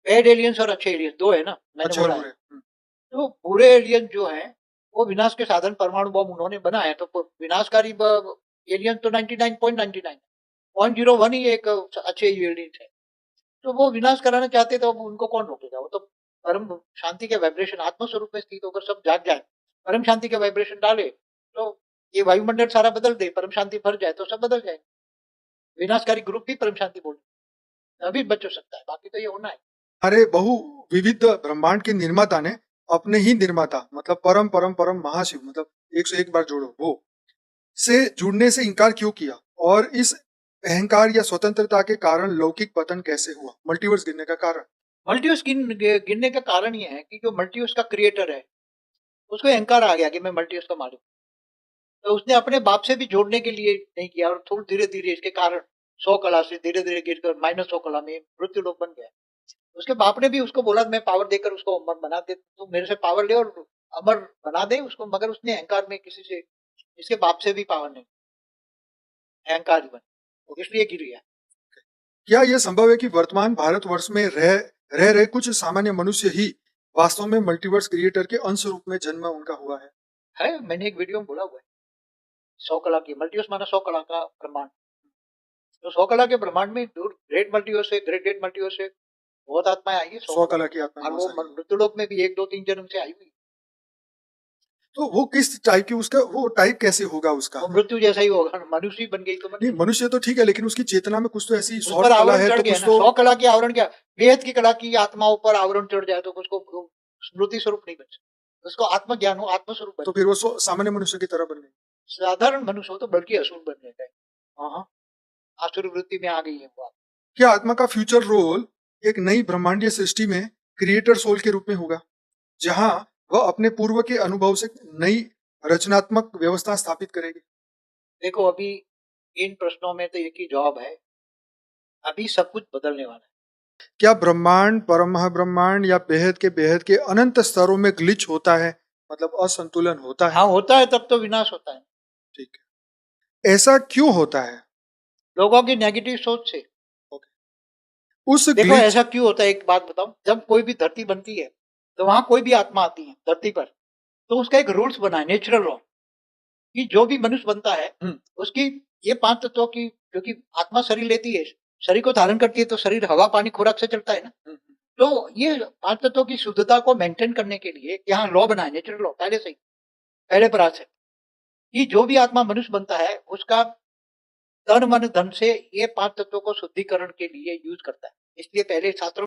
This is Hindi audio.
बैड एलियंस और अच्छे एलियंस दो है ना, मैंने अच्छे और बोला है। बुरे। तो बुरे एलियन जो हैं वो विनाश के साधन परमाणु बम उन्होंने बनाया, तो विनाशकारी एलियन तो 99.99 0.01 ही एक अच्छे एलियन है। तो वो विनाश कराना चाहते तो उनको कौन रोकेगा? वो तो परम शांति के वाइब्रेशन आत्म स्वरूप में स्थित होकर सब जाग जाए, परम शांति के वाइब्रेशन डाले, तो ये वायुमंडल सारा बदल दे, परम शांति भर जाए तो सब बदल जाए। विनाशकारी ग्रुप भी परम शांति बोले, तभी बच हो सकता है, बाकी तो ये होना है। हमारे बहु विविध ब्रह्मांड के निर्माता ने अपने ही निर्माता मतलब परम परम परम महाशिव मतलब 101 बार जोड़ो वो से जुड़ने से इनकार क्यों किया, और इस अहंकार या स्वतंत्रता के कारण लौकिक पतन कैसे हुआ, मल्टीवर्स गिरने का कारण? मल्टीवर्स गिरने का कारण ये है कि जो मल्टीवर्स का क्रिएटर है उसको अहंकार आ गया कि मैं मल्टीवर्स का मालिक, तो उसने अपने बाप से भी जोड़ने के लिए नहीं किया, और थोड़ी धीरे धीरे इसके कारण 100 कला से धीरे धीरे गिरकर -100 कला में मृत्यु लोक बन गया। उसके बाप ने भी उसको बोला मैं पावर देकर उसको अमर बना दे, तू मेरे से पावर ले और अमर बना दे उसको, मगर उसने अहंकार में किसी से, इसके बाप से भी पावर नहीं, अहंकार ही बने, इसलिए गिर गया। क्या यह संभव है कि वर्तमान भारतवर्ष में रह रहे कुछ सामान्य मनुष्य ही वास्तव में मल्टीवर्स क्रिएटर के अंश रूप में जन्म उनका हुआ है? मैंने एक वीडियो में बोला हुआ है 100 कला की मल्टीवर्स माना 100 कला का ब्रह्मांड, तो 100 कला के ब्रह्मांड में ग्रेट मल्टीवर्स है, ग्रेट मल्टीवर्स है, बहुत आत्माएं आई है 100 100 कला, कला की आत्मा और बहुत वो सारी है। मृत्युलोक में भी 1 2 3 जन्म से आई हुई, तो वो किस टाइप की, उसका वो टाइप कैसे होगा उसका? वो मृत्यु जैसा ही होगा, मनुष्य ही बन गई तो बन नहीं गई। मनुष्य तो ठीक है, लेकिन उसकी चेतना में कुछ तो ऐसी उस पर सॉर्ट कला आवरण है चढ़ तो गया कुछ ना, तो। 100 कला की आवरण क्या, बेहद की कला की आत्माओं पर आवरण चढ़ जाए तो उसको स्मृति स्वरूप नहीं बन सकता, उसको आत्मज्ञान हो, आत्मस्वरूप बन तो जाए। फिर वो सामान्य मनुष्य की तरह बन गई। साधारण मनुष्य हो तो बल्कि असुर बन जाता है। हाँ, आसुर वृत्ति में आ गई है वो। क्या आत्मा का फ्यूचर रोल एक नई ब्रह्मांडीय सृष्टि में क्रिएटर सोल के रूप में होगा, जहां वह अपने पूर्व के अनुभव से नई रचनात्मक व्यवस्था स्थापित करेगी? देखो अभी इन प्रश्नों में तो एक ही जवाब है, अभी सब कुछ बदलने वाला है। क्या ब्रह्मांड परमब्रह्मांड या बेहद के अनंत स्तरों में ग्लिच होता है, मतलब असंतुलन होता है? हाँ होता है, तब तो विनाश होता है। ठीक है, ऐसा क्यों होता है? लोगों की नेगेटिव सोच से। ओके। उस देखो ग्लिच। ऐसा क्यों होता है, एक बात बताऊं, जब कोई भी धरती बनती है तो वहां कोई भी आत्मा आती है धरती पर, तो उसका एक रूल्स बना है, नेचुरल लॉ, कि जो भी मनुष्य बनता है उसकी ये 5 तत्वों की, क्योंकि आत्मा शरीर लेती है, शरीर को धारण करती है, तो शरीर हवा पानी खुराक से चलता है ना, तो ये 5 तत्वों की शुद्धता को मेंटेन करने के लिए यहाँ लॉ बना है, नेचुरल लॉ, पहले से ही, पहले प्रयास है, कि जो भी आत्मा मनुष्य बनता है उसका तन मन धन से ये 5 तत्वों को शुद्धिकरण के लिए यूज करता है, इसलिए पहले शास्त्रों